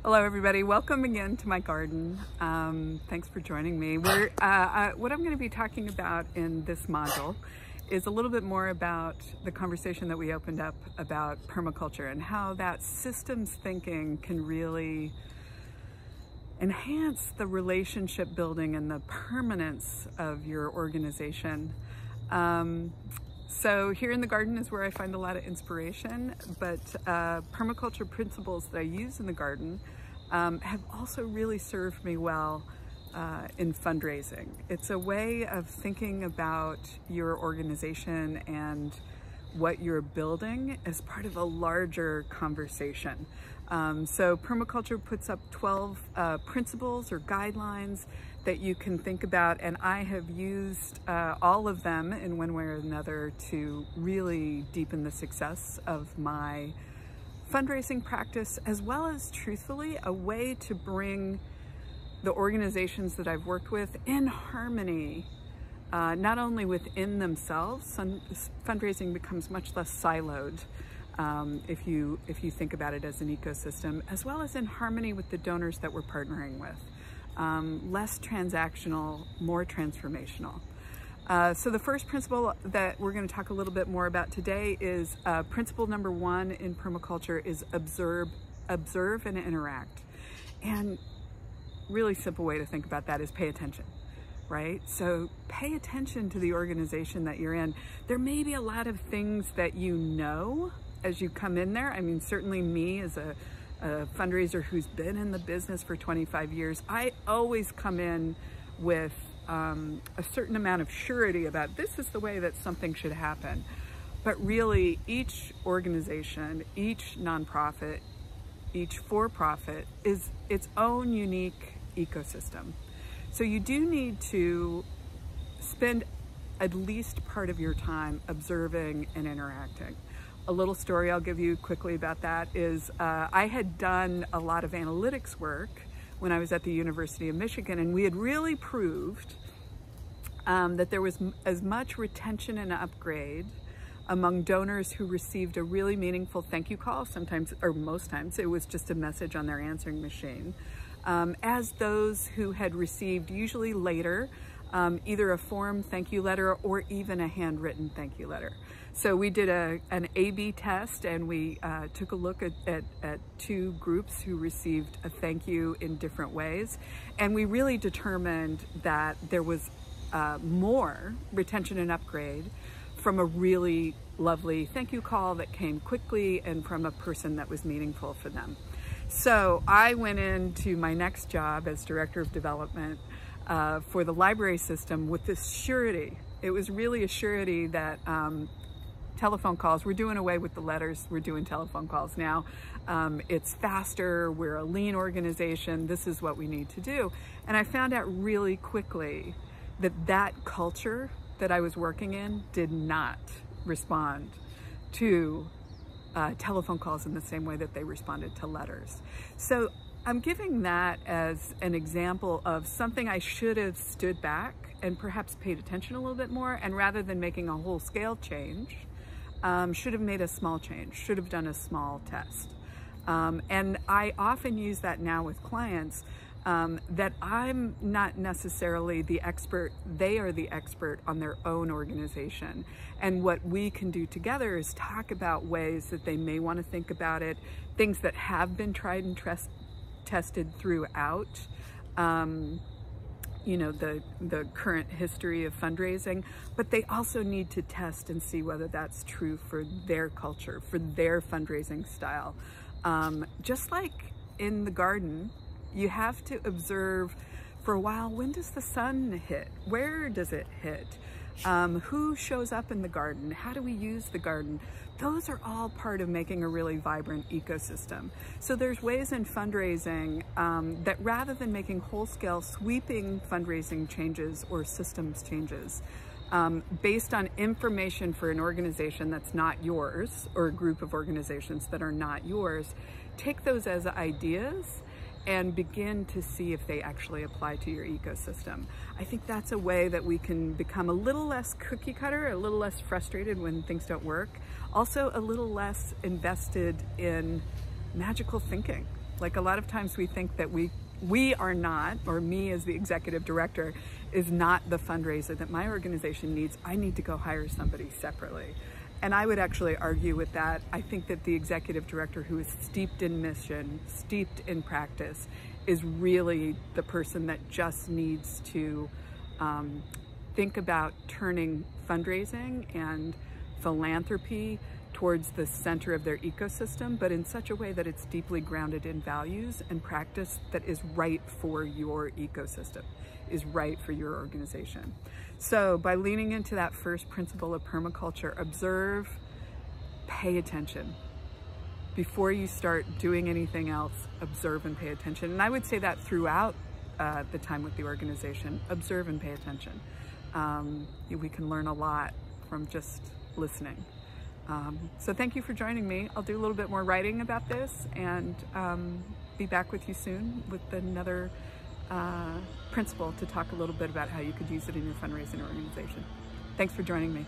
Hello everybody, welcome again to my garden. Thanks for joining me. What I'm going to be talking about in this module is a little bit more about the conversation that we opened up about permaculture and how that systems thinking can really enhance the relationship building and the permanence of your organization. So here in the garden is where I find a lot of inspiration, but permaculture principles that I use in the garden have also really served me well in fundraising. It's a way of thinking about your organization and what you're building as part of a larger conversation. So permaculture puts up 12 principles or guidelines that you can think about, and I have used all of them in one way or another to really deepen the success of my fundraising practice, as well as, truthfully, a way to bring the organizations that I've worked with in harmony, not only within themselves. Fundraising becomes much less siloed if you think about it as an ecosystem, as well as in harmony with the donors that we're partnering with. Less transactional, more transformational. So the first principle that we're going to talk a little bit more about today is principle number 1 in permaculture is observe and interact. And really simple way to think about that is pay attention, right? So pay attention to the organization that you're in. There may be a lot of things that you know as you come in there. I mean, certainly me as a fundraiser who's been in the business for 25 years, I always come in with a certain amount of surety about this is the way that something should happen. But really, each organization, each nonprofit, each for-profit is its own unique ecosystem. So you do need to spend at least part of your time observing and interacting. A little story I'll give you quickly about that is I had done a lot of analytics work when I was at the University of Michigan, and we had really proved that there was as much retention and upgrade among donors who received a really meaningful thank you call, sometimes, or most times, it was just a message on their answering machine, as those who had received, usually later, either a form thank you letter or even a handwritten thank you letter. So we did an A/B test, and we took a look at 2 groups who received a thank you in different ways. And we really determined that there was more retention and upgrade from a really lovely thank you call that came quickly and from a person that was meaningful for them. So I went into my next job as Director of Development for the library system with this surety. It was really a surety that telephone calls, we're doing away with the letters, we're doing telephone calls now. It's faster, we're a lean organization, this is what we need to do. And I found out really quickly that that culture that I was working in did not respond to telephone calls in the same way that they responded to letters. So I'm giving that as an example of something I should have stood back and perhaps paid attention a little bit more, and rather than making a whole scale change, should have made a small change, should have done a small test. And I often use that now with clients, that I'm not necessarily the expert, they are the expert on their own organization. And what we can do together is talk about ways that they may want to think about it, things that have been tried and tested throughout you know, the current history of fundraising, but they also need to test and see whether that's true for their culture, for their fundraising style. Just like in the garden, you have to observe for a while, when does the sun hit? Where does it hit? Who shows up in the garden? How do we use the garden? Those are all part of making a really vibrant ecosystem. So there's ways in fundraising that rather than making whole-scale sweeping fundraising changes or systems changes, based on information for an organization that's not yours, or a group of organizations that are not yours, take those as ideas and begin to see if they actually apply to your ecosystem. I think that's a way that we can become a little less cookie cutter, a little less frustrated when things don't work, also a little less invested in magical thinking. Like, a lot of times we think that we are not, or me as the executive director is not the fundraiser that my organization needs. I need to go hire somebody separately. And I would actually argue with that. I think that the executive director who is steeped in mission, steeped in practice, is really the person that just needs to think about turning fundraising and philanthropy towards the center of their ecosystem, but in such a way that it's deeply grounded in values and practice that is right for your ecosystem, is right for your organization. So by leaning into that first principle of permaculture, observe, pay attention. Before you start doing anything else, observe and pay attention. And I would say that throughout the time with the organization, observe and pay attention. We can learn a lot from just listening. So thank you for joining me. I'll do a little bit more writing about this and be back with you soon with another principle to talk a little bit about how you could use it in your fundraising organization. Thanks for joining me.